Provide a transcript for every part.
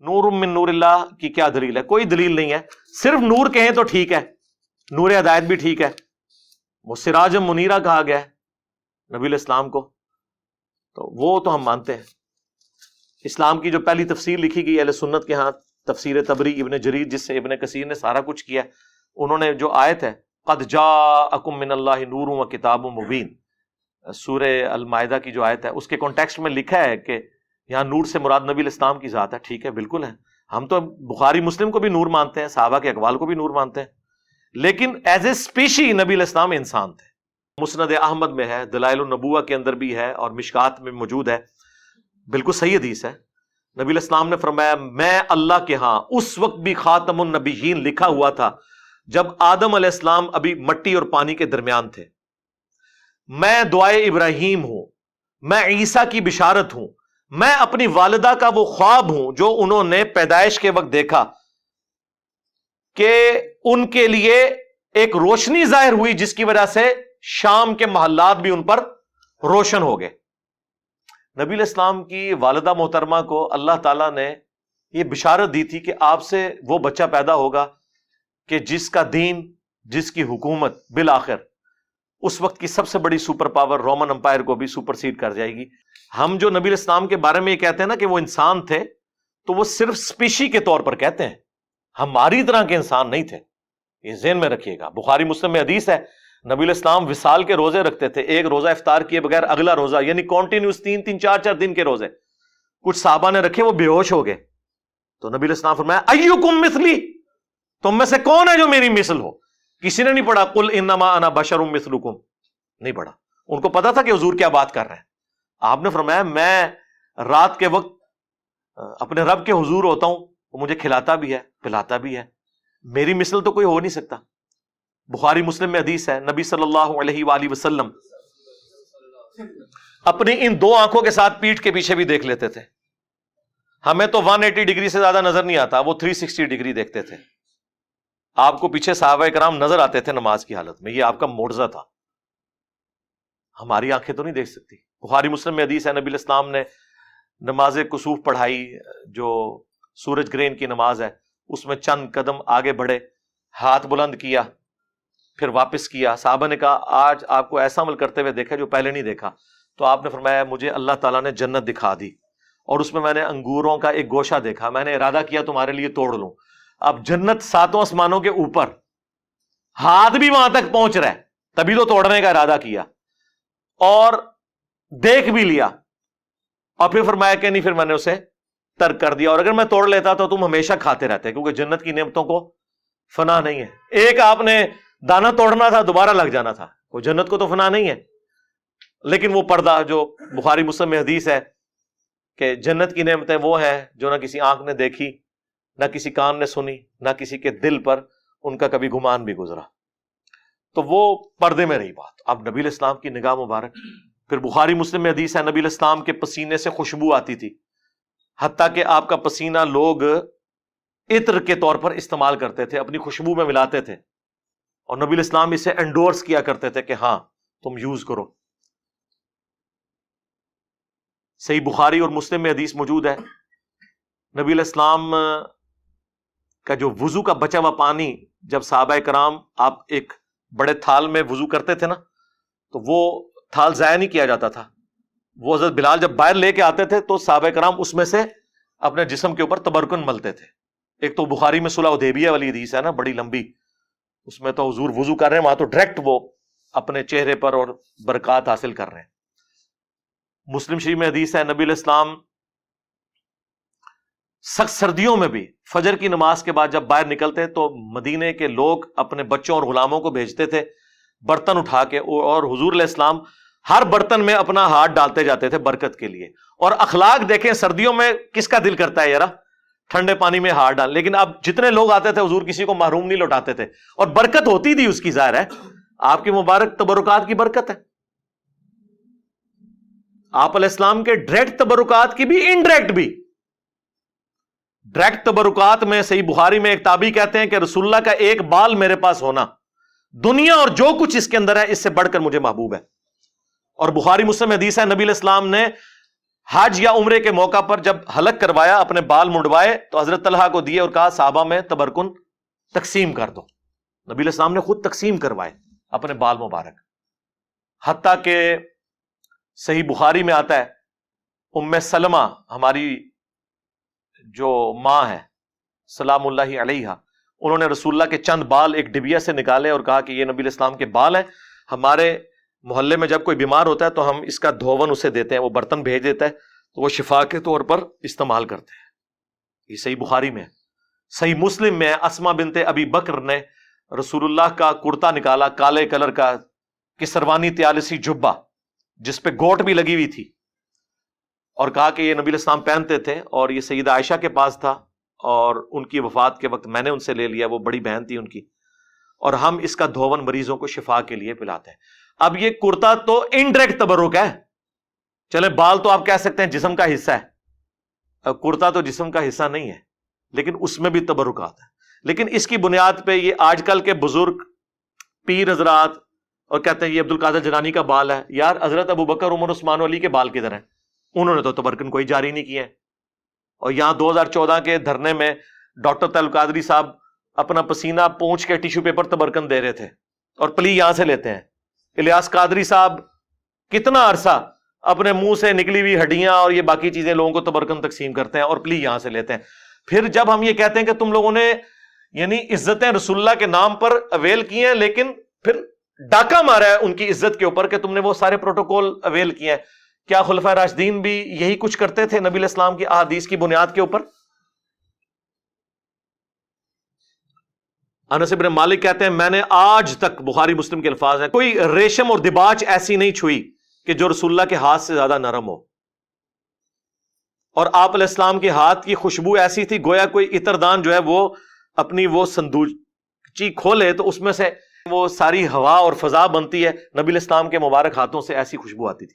نور من نور اللہ کی کیا دلیل ہے؟ کوئی دلیل نہیں ہے. صرف نور کہیں تو ٹھیک ہے، نور ہدایت بھی ٹھیک ہے، وہ سراج منیرہ کہا گیا ہے نبی الاسلام کو، تو وہ تو ہم مانتے ہیں. اسلام کی جو پہلی تفسیر لکھی گئی اہل سنت کے ہاں، تفسیر تبری ابن جریر، جس سے ابن کثیر نے سارا کچھ کیا، انہوں نے جو آیت ہے قد جاءکم من اللہ نور و کتاب مبین، سورہ المائدہ کی جو آیت ہے، اس کے کانٹیکسٹ میں لکھا ہے کہ یہاں نور سے مراد نبی الاسلام کی ذات ہے. ٹھیک ہے، بالکل ہے، ہم تو بخاری مسلم کو بھی نور مانتے ہیں، صحابہ کے اقوال کو بھی نور مانتے ہیں، لیکن ایز اے اسپیشی نبی الاسلام انسان تھے. مسند احمد میں ہے، دلائل النبوہ کے اندر بھی ہے، اور مشکات میں موجود ہے، بالکل صحیح حدیث ہے. نبی الاسلام نے فرمایا میں اللہ کے ہاں اس وقت بھی خاتم النبیین لکھا ہوا تھا جب آدم علیہ السلام ابھی مٹی اور پانی کے درمیان تھے. میں دعائے ابراہیم ہوں، میں عیسیٰ کی بشارت ہوں، میں اپنی والدہ کا وہ خواب ہوں جو انہوں نے پیدائش کے وقت دیکھا کہ ان کے لیے ایک روشنی ظاہر ہوئی جس کی وجہ سے شام کے محلات بھی ان پر روشن ہو گئے. نبی الاسلام کی والدہ محترمہ کو اللہ تعالیٰ نے یہ بشارت دی تھی کہ آپ سے وہ بچہ پیدا ہوگا کہ جس کا دین، جس کی حکومت بالآخر اس وقت کی سب سے بڑی سپر پاور رومن امپائر کو بھی سپر سیڈ کر جائے گی. ہم جو نبی الاسلام کے بارے میں یہ کہتے ہیں نا کہ وہ انسان تھے، تو وہ صرف اسپیشی کے طور پر کہتے ہیں، ہماری طرح کے انسان نہیں تھے. یہ ذہن میں رکھیے گا. بخاری مسلم میں حدیث ہے نبی الاسلام وصال کے روزے رکھتے تھے، ایک روزہ افطار کیے بغیر اگلا روزہ، یعنی کنٹینیوس 3 4 دن کے روزے. کچھ صحابہ نے رکھے، وہ بے ہوش ہو گئے، تو نبی الاسلام فرمایا ایکم مثلی، تم میں سے کون ہے جو میری مثل ہو؟ کسی نے نہیں پڑھا قل انما انا بشر مثلکم، نہیں پڑھا. ان کو پتا تھا کہ حضور کیا بات کر رہے ہیں. آپ نے فرمایا میں رات کے وقت اپنے رب کے حضور ہوتا ہوں، وہ مجھے کھلاتا بھی ہے پلاتا بھی ہے، میری مثل تو کوئی ہو نہیں سکتا. بخاری مسلم میں حدیث ہے نبی صلی اللہ علیہ وآلہ وسلم اپنی ان 2 آنکھوں کے ساتھ پیٹھ کے پیچھے بھی دیکھ لیتے تھے. ہمیں تو 180 ڈگری سے زیادہ نظر نہیں آتا، وہ 360 ڈگری دیکھتے تھے. آپ کو پیچھے صحابہ کرام نظر آتے تھے نماز کی حالت میں، یہ آپ کا معجزہ تھا. ہماری آنکھیں تو نہیں دیکھ سکتی. بخاری مسلم میں حدیث ہے نبی الاسلام نے نماز کسوف پڑھائی، جو سورج گرہن کی نماز ہے، اس میں چند قدم آگے بڑھے، ہاتھ بلند کیا، پھر واپس کیا. صحابہ نے کہا آج آپ کو ایسا عمل کرتے ہوئے دیکھا جو پہلے نہیں دیکھا. تو آپ نے فرمایا مجھے اللہ تعالیٰ نے جنت دکھا دی، اور اس میں نے انگوروں کا ایک گوشہ دیکھا، میں نے ارادہ کیا تمہارے لیے توڑ لوں. اب جنت 7 آسمانوں کے اوپر، ہاتھ بھی وہاں تک پہنچ رہا ہے، تبھی تو توڑنے کا ارادہ کیا، اور دیکھ بھی لیا، اور پھر فرمایا کہ نہیں، پھر میں نے اسے ترک کر دیا، اور اگر میں توڑ لیتا تو تم ہمیشہ کھاتے رہتے، کیونکہ جنت کی نعمتوں کو فنا نہیں ہے. ایک آپ نے دانا توڑنا تھا، دوبارہ لگ جانا تھا، کوئی جنت کو تو فنا نہیں ہے. لیکن وہ پردہ جو بخاری مسلم میں حدیث ہے کہ جنت کی نعمتیں وہ ہیں جو نہ کسی آنکھ نے دیکھی، نہ کسی کان نے سنی، نہ کسی کے دل پر ان کا کبھی گمان بھی گزرا. تو وہ پردے میں رہی بات. اب نبی الاسلام کی نگاہ مبارک، پھر بخاری مسلم میں حدیث ہے نبی الاسلام کے پسینے سے خوشبو آتی تھی، حتیٰ کہ آپ کا پسینہ لوگ عطر کے طور پر استعمال کرتے تھے، اپنی خوشبو میں ملاتے تھے، اور نبی الاسلام اسے انڈورس کیا کرتے تھے کہ ہاں تم یوز کرو. صحیح بخاری اور مسلم میں حدیث موجود ہے نبی الاسلام کا جو وضو کا بچا ہوا پانی، جب صحابہ کرام آپ ایک بڑے تھال میں وضو کرتے تھے نا، تو وہ تھال ضائع نہیں کیا جاتا تھا. وہ حضرت بلال جب باہر لے کے آتے تھے تو صحابہ کرام اس میں سے اپنے جسم کے اوپر تبرکن ملتے تھے. ایک تو بخاری میں صلح حدیبیہ والی حدیث ہے نا، بڑی لمبی، اس میں تو حضور وضو کر رہے ہیں، وہاں تو ڈائریکٹ وہ اپنے چہرے پر اور برکات حاصل کر رہے ہیں. مسلم شریف میں حدیث ہے نبی الاسلام سخت سردیوں میں بھی فجر کی نماز کے بعد جب باہر نکلتے تو مدینے کے لوگ اپنے بچوں اور غلاموں کو بھیجتے تھے برتن اٹھا کے، اور حضور علیہ السلام ہر برتن میں اپنا ہاتھ ڈالتے جاتے تھے برکت کے لیے. اور اخلاق دیکھیں، سردیوں میں کس کا دل کرتا ہے یار ٹھنڈے پانی میں ہاتھ ڈال، لیکن اب جتنے لوگ آتے تھے حضور کسی کو محروم نہیں لوٹاتے تھے، اور برکت ہوتی تھی اس کی. ظاہر ہے آپ کی مبارک تبرکات کی برکت ہے. آپ علیہ السلام کے ڈائریکٹ تبرکات کی بھی، انڈائریکٹ بھی. ڈائریکٹ تبرکات میں صحیح بخاری میں ایک تابعی کہتے ہیں کہ رسول اللہ کا ایک بال میرے پاس ہونا دنیا اور جو کچھ اس کے اندر ہے اس سے بڑھ کر مجھے محبوب ہے. اور بخاری مسلم حدیث ہے نبی علیہ السلام نے حج یا عمرے کے موقع پر جب حلق کروایا اپنے بال منڈوائے تو حضرت طلحہ کو دیے اور کہا صحابہ میں تبرکن تقسیم کر دو. نبی علیہ السلام نے خود تقسیم کروائے اپنے بال مبارک. حتیٰ کہ صحیح بخاری میں آتا ہے ام سلمہ ہماری جو ماں ہے سلام اللہ علیہا، انہوں نے رسول اللہ کے چند بال ایک ڈبیا سے نکالے اور کہا کہ یہ نبی علیہ السلام کے بال ہیں، ہمارے محلے میں جب کوئی بیمار ہوتا ہے تو ہم اس کا دھون اسے دیتے ہیں، وہ برتن بھیج دیتا ہے تو وہ شفا کے طور پر استعمال کرتے ہیں. یہ صحیح بخاری میں ہے. صحیح مسلم میں اسما بنت ابی بکر نے رسول اللہ کا کرتا نکالا کالے کلر کا کسروانی تیالسی جبہ جس پہ گوٹ بھی لگی ہوئی تھی، اور کہا کہ یہ نبی علیہ السلام پہنتے تھے، اور یہ سیدہ عائشہ کے پاس تھا اور ان کی وفات کے وقت میں نے ان سے لے لیا، وہ بڑی بہن تھی ان کی، اور ہم اس کا دھون مریضوں کو شفا کے لیے پلاتے ہیں. اب یہ کرتا تو انڈائریکٹ تبرک ہے، چلے بال تو آپ کہہ سکتے ہیں جسم کا حصہ ہے، کرتا تو جسم کا حصہ نہیں ہے، لیکن اس میں بھی تبرکات ہے. لیکن اس کی بنیاد پہ یہ آج کل کے بزرگ پیر حضرات اور کہتے ہیں یہ عبد القادر جیلانی کا بال ہے. یار حضرت ابو بکر عمر عثمان و علی کے بال کدھر ہیں؟ انہوں نے تو تبرکن کوئی جاری نہیں کیا ہے. اور یہاں 2014 کے دھرنے میں ڈاکٹر طلب قادری صاحب اپنا پسینہ پونچھ کے ٹیشو پیپر تبرکن دے رہے تھے اور پلی یہاں سے لیتے ہیں. الیاس قادری صاحب کتنا عرصہ اپنے منہ سے نکلی ہوئی ہڈیاں اور یہ باقی چیزیں لوگوں کو تبرکن تقسیم کرتے ہیں اور پلی یہاں سے لیتے ہیں. پھر جب ہم یہ کہتے ہیں کہ تم لوگوں نے یعنی عزتیں رسول اللہ کے نام پر اویل کی ہیں، لیکن پھر ڈاکہ مارا ہے ان کی عزت کے اوپر کہ تم نے وہ سارے پروٹوکول اویل کیے ہیں. کیا خلفائے راشدین بھی یہی کچھ کرتے تھے نبی علیہ السلام کی احادیث کی بنیاد کے اوپر؟ انس بن مالک کہتے ہیں میں نے آج تک، بخاری مسلم کے الفاظ ہیں، کوئی ریشم اور دباچ ایسی نہیں چھوئی کہ جو رسول اللہ کے ہاتھ سے زیادہ نرم ہو. اور آپ علیہ السلام کے ہاتھ کی خوشبو ایسی تھی گویا کوئی عطردان جو ہے وہ اپنی وہ صندوقچی کھولے تو اس میں سے وہ ساری ہوا اور فضا بنتی ہے. نبی علیہ السلام کے مبارک ہاتھوں سے ایسی خوشبو آتی تھی.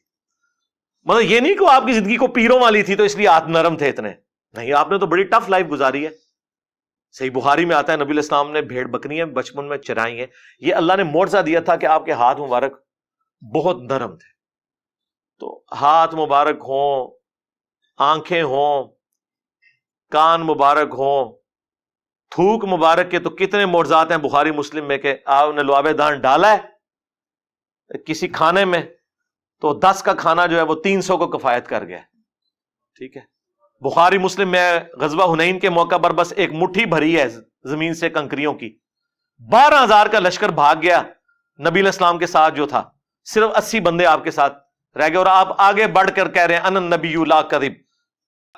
مطلب یہ نہیں کہ آپ کی زندگی کو پیروں والی تھی تو اس لیے ہاتھ نرم تھے اتنے، نہیں، آپ نے تو بڑی ٹف لائف گزاری ہے. صحیح بخاری میں آتا ہے نبی علیہ السلام نے بھیڑ بکریاں بچپن میں چرائی ہیں. یہ اللہ نے معجزہ دیا تھا کہ آپ کے ہاتھ مبارک بہت نرم تھے. تو ہاتھ مبارک ہوں، آنکھیں ہوں، کان مبارک ہوں، تھوک مبارک کے تو کتنے معجزات ہیں بخاری مسلم میں کہ آپ نے لعاب دان ڈالا ہے کسی کھانے میں تو 10 کا کھانا جو ہے وہ 300 کو کفایت کر گیا. ٹھیک ہے. بخاری مسلم میں غزوہ حنین کے موقع پر بس ایک مٹھی بھری ہے زمین سے کنکریوں کی، 12,000 کا لشکر بھاگ گیا نبی علیہ السلام کے ساتھ جو تھا، صرف 80 بندے آپ کے ساتھ رہ گئے، اور آپ آگے بڑھ کر کہہ رہے ہیں انا النبی لا کذب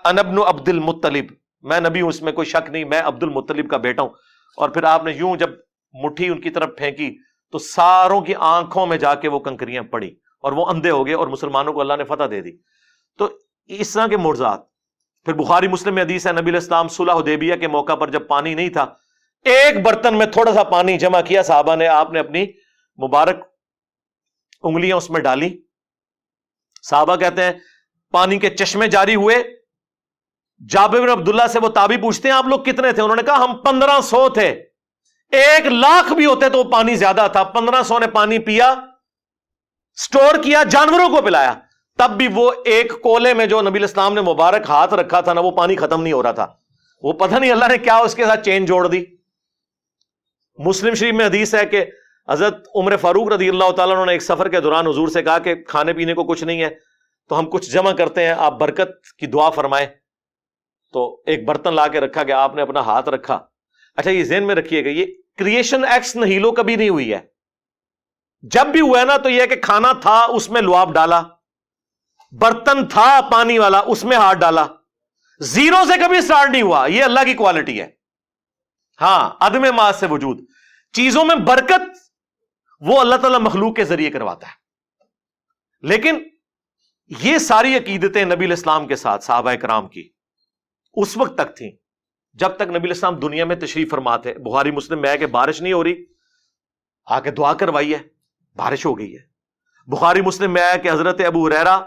انا ابن عبد المطلب، میں نبی ہوں اس میں کوئی شک نہیں، میں عبد المطلب کا بیٹا ہوں. اور پھر آپ نے یوں جب مٹھی ان کی طرف پھینکی تو ساروں کی آنکھوں میں جا کے وہ کنکریاں پڑی اور وہ اندھے ہو گئے اور مسلمانوں کو اللہ نے فتح دے دی. تو اس طرح کے معجزات. پھر بخاری مسلم میں حدیث ہے نبی علیہ السلام صلح حدیبیہ کے موقع پر جب پانی نہیں تھا، ایک برتن میں تھوڑا سا پانی جمع کیا صحابہ نے، آپ نے اپنی مبارک انگلیاں اس میں ڈالی. صحابہ کہتے ہیں پانی کے چشمے جاری ہوئے. جابر بن عبداللہ سے وہ تابعی پوچھتے ہیں آپ لوگ کتنے تھے؟ انہوں نے کہا ہم 1500 تھے. 1,00,000 بھی ہوتے تو پانی زیادہ تھا. 1500 نے پانی پیا، سٹور کیا، جانوروں کو پلایا. تب بھی وہ ایک کولے میں جو نبی الاسلام نے مبارک ہاتھ رکھا تھا نا، وہ پانی ختم نہیں ہو رہا تھا. وہ پتہ نہیں اللہ نے کیا اس کے ساتھ چین جوڑ دی. مسلم شریف میں حدیث ہے کہ حضرت عمر فاروق رضی اللہ تعالیٰ عنہ نے ایک سفر کے دوران حضور سے کہا کہ کھانے پینے کو کچھ نہیں ہے تو ہم کچھ جمع کرتے ہیں، آپ برکت کی دعا فرمائیں. تو ایک برتن لا کے رکھا گیا، آپ نے اپنا ہاتھ رکھا. اچھا یہ ذہن میں رکھیے گا، یہ کریشن ایکس نہیلو کبھی نہیں ہوئی ہے. جب بھی ہوا ہے نا تو یہ کہ کھانا تھا اس میں لعاب ڈالا، برتن تھا پانی والا اس میں ہاتھ ڈالا. زیرو سے کبھی سٹارٹ نہیں ہوا. یہ اللہ کی کوالٹی ہے. ہاں عدم ما سے وجود. چیزوں میں برکت وہ اللہ تعالیٰ مخلوق کے ذریعے کرواتا ہے. لیکن یہ ساری عقیدتیں نبی علیہ السلام کے ساتھ صحابہ کرام کی اس وقت تک تھیں جب تک نبی علیہ السلام دنیا میں تشریف فرما تھے. بخاری مسلم میں ہے کہ بارش نہیں ہو رہی، آ کے دعا کروائی ہے، بارش ہو گئی ہے. بخاری مسلم میں ہے کہ حضرت ابو ہریرہ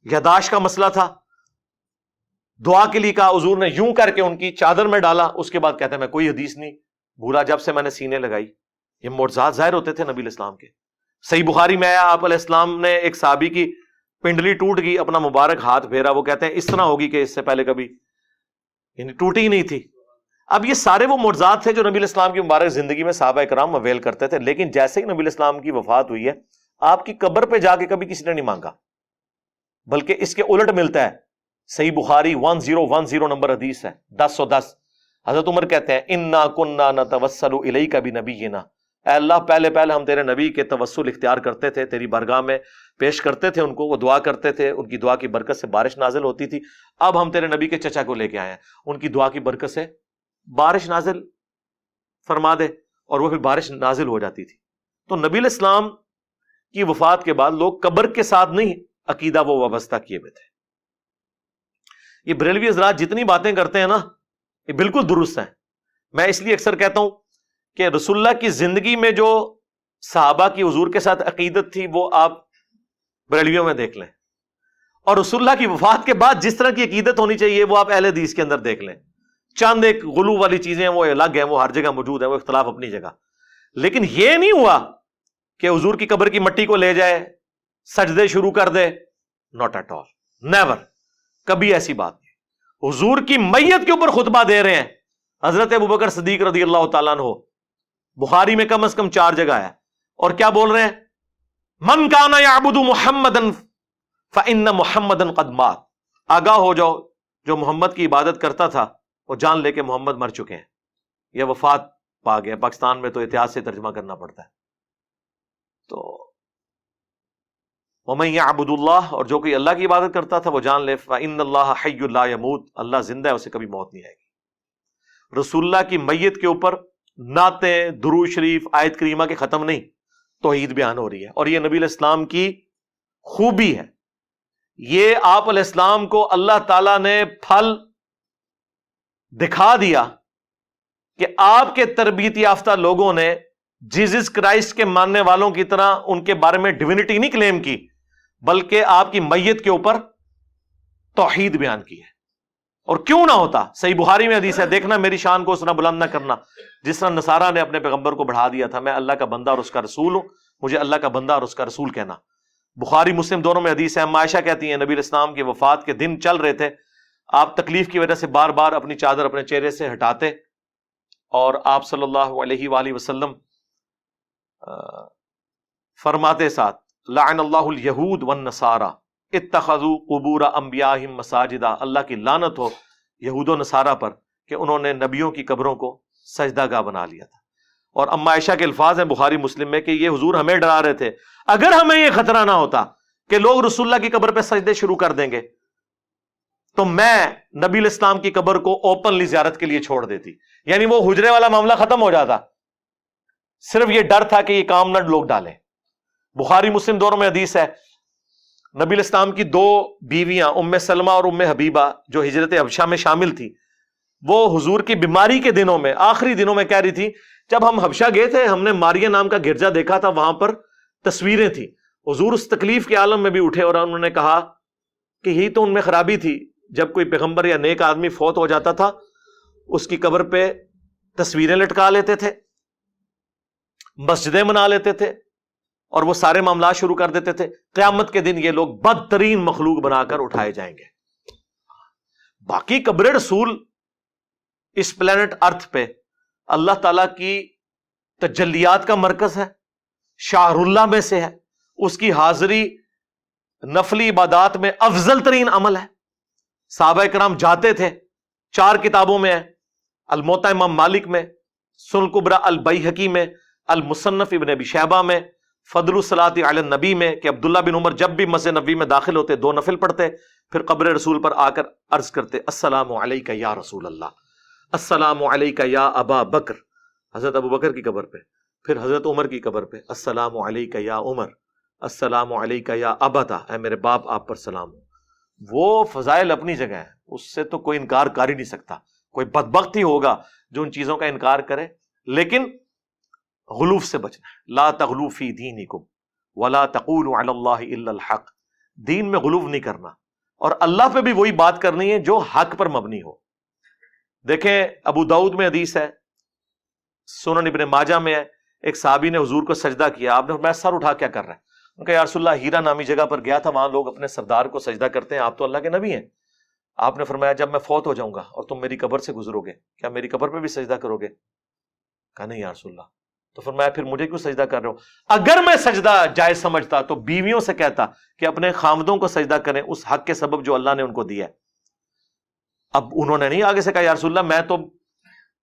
یاداشت کا مسئلہ تھا، دعا کے لیے کہا، حضور نے یوں کر کے ان کی چادر میں ڈالا. اس کے بعد کہتے ہیں میں کوئی حدیث نہیں بھولا جب سے میں نے سینے لگائی. یہ معجزات ظاہر ہوتے تھے نبی علیہ السلام کے. صحیح بخاری میں آیا آپ علیہ السلام نے ایک صحابی کی پنڈلی ٹوٹ گئی, اپنا مبارک ہاتھ پھیرا, وہ کہتے ہیں اس طرح ہوگی کہ اس سے پہلے کبھی یعنی ٹوٹی ہی نہیں تھی. اب یہ سارے وہ معجزات تھے جو نبی الاسلام کی مبارک زندگی میں صحابہ کرام اویل کرتے تھے, لیکن جیسے ہی نبی الاسلام کی وفات ہوئی ہے آپ کی قبر پہ جا کے کبھی کسی نے نہیں مانگا, بلکہ اس کے الٹ ملتا ہے. صحیح بخاری 1010 نمبر حدیث ہے 1010. حضرت عمر کہتے ہیں انا کنا نتوسل الیک بنبینا, اے اللہ پہلے ہم تیرے نبی کے توسل اختیار کرتے تھے, تیری بارگاہ میں پیش کرتے تھے ان کو, وہ دعا کرتے تھے, ان کی دعا کی برکت سے بارش نازل ہوتی تھی. اب ہم تیرے نبی کے چچا کو لے کے آئے ہیں, ان کی دعا کی برکت سے بارش نازل فرما دے, اور وہ پھر بارش نازل ہو جاتی تھی. تو نبی الاسلام کی وفات کے بعد لوگ قبر کے ساتھ نہیں عقیدہ وہ وابستہ کیے ہوئے تھے. یہ بریلوی حضرات جتنی باتیں کرتے ہیں نا یہ بالکل درست ہیں. میں اس لیے اکثر کہتا ہوں کہ رسول اللہ کی زندگی میں جو صحابہ کی حضور کے ساتھ عقیدت تھی وہ آپ بریلویوں میں دیکھ لیں, اور رسول اللہ کی وفات کے بعد جس طرح کی عقیدت ہونی چاہیے وہ آپ اہل حدیث کے اندر دیکھ لیں. چند ایک غلو والی چیزیں وہ الگ ہیں, وہ ہر جگہ موجود ہیں, وہ اختلاف اپنی جگہ, لیکن یہ نہیں ہوا کہ حضور کی قبر کی مٹی کو لے جائے سجدے شروع کر دے. ناٹ ایٹ آل, نیور, کبھی ایسی بات نہیں. حضور کی میت کے اوپر خطبہ دے رہے ہیں حضرت ابوبکر صدیق رضی اللہ تعالیٰ عنہ, بخاری میں کم از کم 4 جگہ ہے, اور کیا بول رہے ہیں, من کان یعبد محمدا فإن محمدا قد مات. آگاہ ہو جاؤ, جو محمد کی عبادت کرتا تھا وہ جان لے کہ محمد مر چکے ہیں, یہ وفات پا گیا. پاکستان میں تو احتیاط سے ترجمہ کرنا پڑتا ہے. تو وَمَن يَعْبُدُ اللَّهَ, اور جو کوئی اللہ کی عبادت کرتا تھا وہ جان لے فَإِنَّ اللَّهَ حَيٌّ لَا يَمُوتُ, اللہ زندہ ہے, اسے کبھی موت نہیں آئے گی. رسول اللہ کی میت کے اوپر نعتیں, درود شریف, آیت کریمہ کے ختم نہیں, توحید بیان ہو رہی ہے, اور یہ نبی علیہ السلام کی خوبی ہے. یہ آپ علیہ السلام کو اللہ تعالیٰ نے پھل دکھا دیا کہ آپ کے تربیت یافتہ لوگوں نے جیزس کرائسٹ کے ماننے والوں کی طرح ان کے بارے میں ڈیوینٹی نہیں کلیم کی, بلکہ آپ کی میت کے اوپر توحید بیان کی ہے. اور کیوں نہ ہوتا, صحیح بخاری میں حدیث ہے, دیکھنا میری شان کو اس طرح بلند نہ کرنا جس طرح نصارہ نے اپنے پیغمبر کو بڑھا دیا تھا. میں اللہ کا بندہ اور اس کا رسول ہوں, مجھے اللہ کا بندہ اور اس کا رسول کہنا. بخاری مسلم دونوں میں حدیث ہے. عائشہ کہتی ہیں نبی علیہ السلام کی وفات کے دن چل رہے تھے, آپ تکلیف کی وجہ سے بار بار اپنی چادر اپنے چہرے سے ہٹاتے, اور آپ صلی اللہ علیہ وآلہ وسلم فرماتے ساتھ لعن اللہ الیہود والنصارى اتخذوا قبور انبیائہم مساجدا, اللہ کی لعنت ہو یہود و نصارہ پر کہ انہوں نے نبیوں کی قبروں کو سجدہ گاہ بنا لیا تھا. اور اما عائشہ کے الفاظ ہیں بخاری مسلم میں کہ یہ حضور ہمیں ڈرا رہے تھے, اگر ہمیں یہ خطرہ نہ ہوتا کہ لوگ رسول اللہ کی قبر پہ سجدے شروع کر دیں گے تو میں نبی الاسلام کی قبر کو اوپنلی زیارت کے لیے چھوڑ دیتی. یعنی وہ حجرے والا معاملہ ختم ہو جاتا, صرف یہ ڈر تھا کہ یہ کام نہ لوگ ڈالیں. بخاری مسلم دونوں میں حدیث ہے, نبی الاسلام کی 2 بیویاں ام سلمہ اور ام حبیبہ جو ہجرت حبشہ میں شامل تھی, وہ حضور کی بیماری کے دنوں میں, آخری دنوں میں کہہ رہی تھی جب ہم حبشہ گئے تھے ہم نے ماریہ نام کا گرجا دیکھا تھا, وہاں پر تصویریں تھیں. حضور اس تکلیف کے عالم میں بھی اٹھے اور انہوں نے کہا کہ یہی تو ان میں خرابی تھی, جب کوئی پیغمبر یا نیک آدمی فوت ہو جاتا تھا اس کی قبر پہ تصویریں لٹکا لیتے تھے, مسجدیں بنا لیتے تھے, اور وہ سارے معاملات شروع کر دیتے تھے. قیامت کے دن یہ لوگ بدترین مخلوق بنا کر اٹھائے جائیں گے. باقی قبر رسول اس پلانٹ ارتھ پہ اللہ تعالیٰ کی تجلیات کا مرکز ہے, شاہر اللہ میں سے ہے, اس کی حاضری نفلی عبادات میں افضل ترین عمل ہے. صحابہ کرام جاتے تھے, 4 کتابوں میں ہے, الموطا امام مالک میں, سنن کبریٰ البیہقی میں, المصنف ابن ابی شیبہ میں, فضل الصلاۃ علی النبی میں کہ عبداللہ بن عمر جب بھی مسجد نبی میں داخل ہوتے 2 نفل پڑھتے, پھر قبر رسول پر آ کر عرض کرتے السلام علیک یا رسول اللہ, السلام علیک یا ابا بکر, حضرت ابو بکر کی قبر پہ, پھر حضرت عمر کی قبر پہ السلام علیک یا عمر, السلام علیک یا ابتا, اے میرے باپ آپ پر سلام ہو. وہ فضائل اپنی جگہ ہیں, اس سے تو کوئی انکار کر ہی نہیں سکتا. کوئی بدبخت ہی ہوگا جو ان چیزوں کا انکار کرے, لیکن غلوف سے بچنا ہے. لا تغلو فی دینکم ولا تقولوا علی اللہ الا الحق, دین میں غلوف نہیں کرنا, اور اللہ پہ بھی وہی بات کرنی ہے جو حق پر مبنی ہو. دیکھیں ابو داؤد میں حدیث ہے, سنن ابن ماجہ میں ہے, ایک صحابی نے حضور کو سجدہ کیا, آپ نے فرمایا سر اٹھا کیا کر رہے ہیں؟ کہ یا رسول اللہ ہیرا نامی جگہ پر گیا تھا، وہاں لوگ اپنے سردار کو سجدہ کرتے ہیں، آپ تو اللہ کے نبی ہیں. آپ نے فرمایا جب میں فوت ہو جاؤں گا اور تم میری قبر سے گزرو گے، کیا میری قبر پہ بھی سجدہ کرو گے؟ کہا نہیں یا رسول اللہ. تو فرمایا پھر مجھے کیوں سجدہ کر رہے ہو؟ اگر میں سجدہ جائز سمجھتا تو بیویوں سے کہتا کہ اپنے خامدوں کو سجدہ کریں اس حق کے سبب جو اللہ نے ان کو دیا ہے. اب انہوں نے نہیں آگے سے کہا یا رسول اللہ میں تو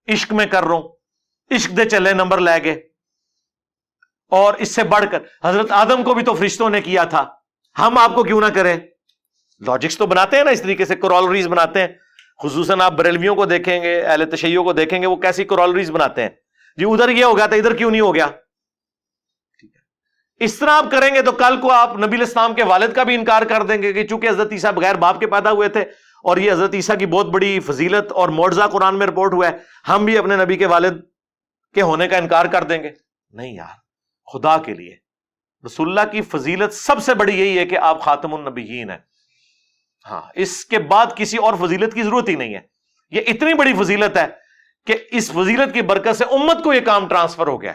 عشق میں کر رہا ہوں، عشق دے چلے نمبر لے گئے. اور اس سے بڑھ کر حضرت آدم کو بھی تو فرشتوں نے کیا تھا، ہم آپ کو کیوں نہ کریں؟ لاجکس تو بناتے ہیں نا اس طریقے سے، کرولریز بناتے ہیں. خصوصاً آپ بریلویوں کو دیکھیں گے، اہل تشیع کو دیکھیں گے، وہ کیسی کرولریز بناتے ہیں. جی ادھر یہ ہو گیا تھا، ادھر کیوں نہیں ہو گیا؟ اس طرح آپ کریں گے تو کل کو آپ نبی الاسلام کے والد کا بھی انکار کر دیں گے کہ چونکہ حضرت عیسیٰ بغیر باپ کے پیدا ہوئے تھے اور یہ حضرت عیسیٰ کی بہت بڑی فضیلت اور معجزہ قرآن میں رپورٹ ہوا ہے، ہم بھی اپنے نبی کے والد کے ہونے کا انکار کر دیں گے. نہیں یار، خدا کے لیے رسول اللہ کی فضیلت سب سے بڑی یہی ہے کہ آپ خاتم النبیین ہیں. ہاں، اس کے بعد کسی اور فضیلت کی ضرورت ہی نہیں ہے. یہ اتنی بڑی فضیلت ہے کہ اس فضیلت کی برکت سے امت کو یہ کام ٹرانسفر ہو گیا.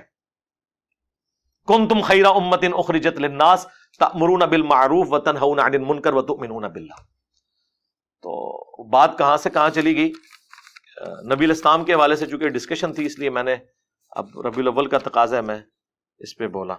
کنتم خیر امت اخرجت للناس تأمرون بالمعروف وتنہون عن المنکر وتؤمنون باللہ. تو بات کہاں سے کہاں چلی گئی؟ نبی الاسلام کے حوالے سے چونکہ ڈسکشن تھی اس لیے میں نے اب ربیع الاول کا تقاضا ہے میں اس پہ بولا.